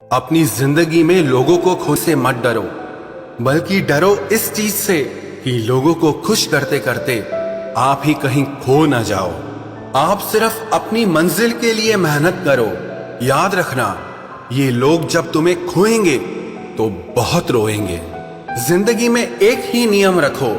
अपनी जिंदगी में लोगों को खुश से मत डरो, बल्कि डरो इस चीज से कि लोगों को खुश करते करते आप ही कहीं खो न जाओ। आप सिर्फ अपनी मंजिल के लिए मेहनत करो। याद रखना, ये लोग जब तुम्हें खोएंगे तो बहुत रोएंगे। जिंदगी में एक ही नियम रखो,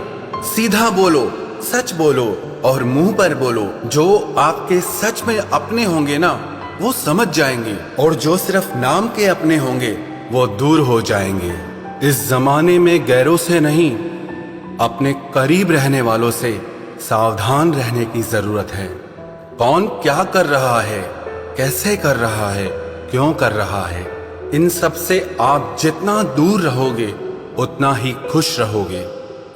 सीधा बोलो, सच बोलो और मुंह पर बोलो। जो आपके सच में अपने होंगे ना, वो समझ जाएंगे, और जो सिर्फ नाम के अपने होंगे वो दूर हो जाएंगे। इस जमाने में गैरों से नहीं, अपने करीब रहने वालों से सावधान रहने की जरूरत है। कौन क्या कर रहा है, कैसे कर रहा है, क्यों कर रहा है, इन सब से आप जितना दूर रहोगे उतना ही खुश रहोगे।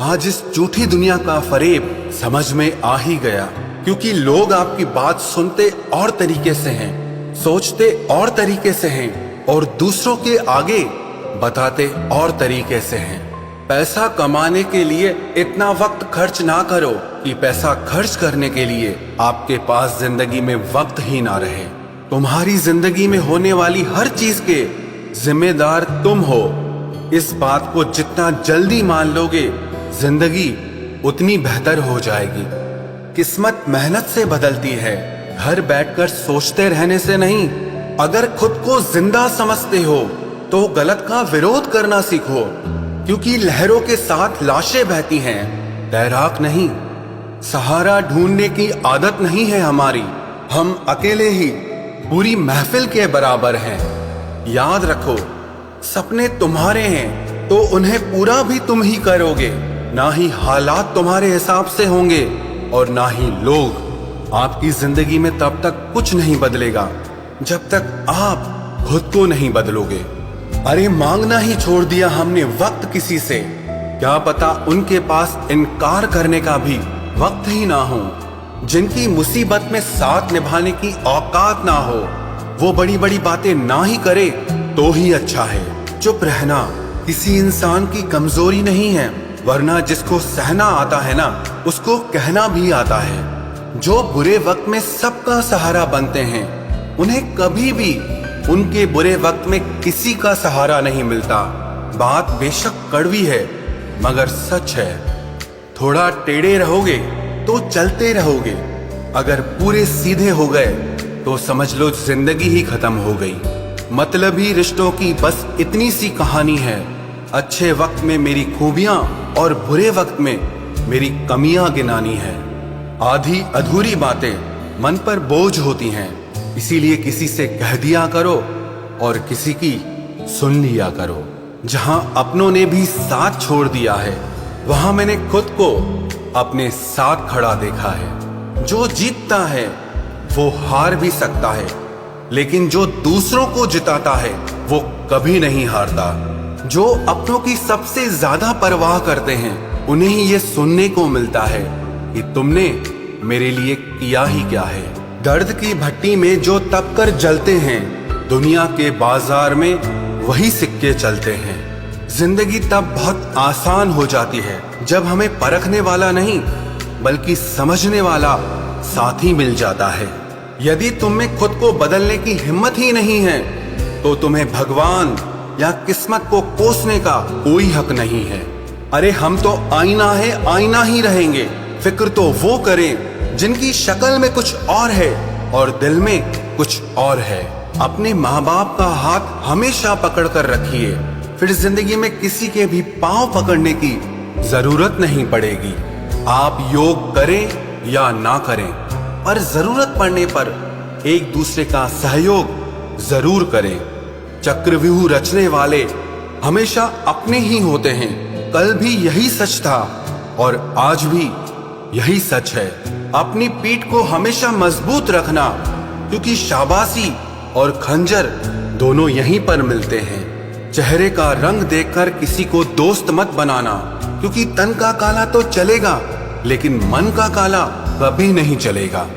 आज इस झूठी दुनिया का फरेब समझ में आ ही गया, क्योंकि लोग आपकी बात सुनते और तरीके से हैं, सोचते और तरीके से हैं और दूसरों के आगे बताते और तरीके से हैं। पैसा कमाने के लिए इतना वक्त खर्च ना करो कि पैसा खर्च करने के लिए आपके पास जिंदगी में वक्त ही ना रहे। तुम्हारी जिंदगी में होने वाली हर चीज के जिम्मेदार तुम हो। इस बात को जितना जल्दी मान लोगे, जिंदगी उतनी बेहतर हो जाएगी। किस्मत मेहनत से बदलती है, घर बैठकर सोचते रहने से नहीं। अगर खुद को जिंदा समझते हो तो गलत का विरोध करना सीखो, क्योंकि लहरों के साथ लाशें बहती हैं, तैराक नहीं। सहारा ढूंढने की आदत नहीं है हमारी, हम अकेले ही पूरी महफिल के बराबर हैं। याद रखो, सपने तुम्हारे हैं तो उन्हें पूरा भी तुम ही करोगे। ना ही हालात तुम्हारे हिसाब से होंगे और ना ही लोग। आपकी जिंदगी में तब तक कुछ नहीं बदलेगा जब तक आप खुद को नहीं बदलोगे। अरे मांगना ही छोड़ दिया हमने वक्त किसी से, क्या पता उनके पास इनकार करने का भी वक्त ही ना हो। जिनकी मुसीबत में साथ निभाने की औकात ना हो, वो बड़ी बड़ी बातें ना ही करे तो ही अच्छा है। चुप रहना किसी इंसान की कमजोरी नहीं है, वरना जिसको सहना आता है ना, उसको कहना भी आता है। जो बुरे वक्त में सबका सहारा बनते हैं, उन्हें कभी भी उनके बुरे वक्त में किसी का सहारा नहीं मिलता। बात बेशक कड़वी है मगर सच है। थोड़ा टेढ़े रहोगे तो चलते रहोगे, अगर पूरे सीधे हो गए तो समझ लो जिंदगी ही खत्म हो गई। मतलबी रिश्तों की बस इतनी सी कहानी है। अच्छे वक्त में मेरी खूबियां और बुरे वक्त में मेरी कमियां गिनानी है। आधी अधूरी बातें मन पर बोझ होती हैं, इसीलिए किसी से कह दिया करो और किसी की सुन लिया करो। जहां अपनों ने भी साथ छोड़ दिया है, वहां मैंने खुद को अपने साथ खड़ा देखा है। जो जीतता है वो हार भी सकता है, लेकिन जो दूसरों को जिताता है वो कभी नहीं हारता। जो अपनों की सबसे ज्यादा परवाह करते हैं, उन्हें ही ये सुनने को मिलता है कि तुमने मेरे लिए किया ही क्या है। दर्द की भट्टी में जो तप कर जलते हैं, दुनिया के बाजार में वही सिक्के चलते हैं। जिंदगी तब बहुत आसान हो जाती है जब हमें परखने वाला नहीं बल्कि समझने वाला साथी मिल जाता है। यदि तुम में खुद को बदलने की हिम्मत ही नहीं है तो तुम्हें भगवान या किस्मत को कोसने का कोई हक नहीं है। अरे हम तो आईना है, आईना ही रहेंगे। फिक्र तो वो करें जिनकी शक्ल में कुछ और है और दिल में कुछ और है। अपने माँ बाप का हाथ हमेशा पकड़ कर रखिए, फिर जिंदगी में किसी के भी पांव पकड़ने की जरूरत नहीं पड़ेगी। आप योग करें या ना करें, पर जरूरत पड़ने पर एक दूसरे का सहयोग जरूर करें। चक्रव्यूह रचने वाले हमेशा अपने ही होते हैं। कल भी यही सच था और आज भी यही सच है। अपनी पीठ को हमेशा मजबूत रखना, क्योंकि शाबाशी और खंजर दोनों यहीं पर मिलते हैं। चेहरे का रंग देखकर किसी को दोस्त मत बनाना, क्योंकि तन का काला तो चलेगा लेकिन मन का काला कभी नहीं चलेगा।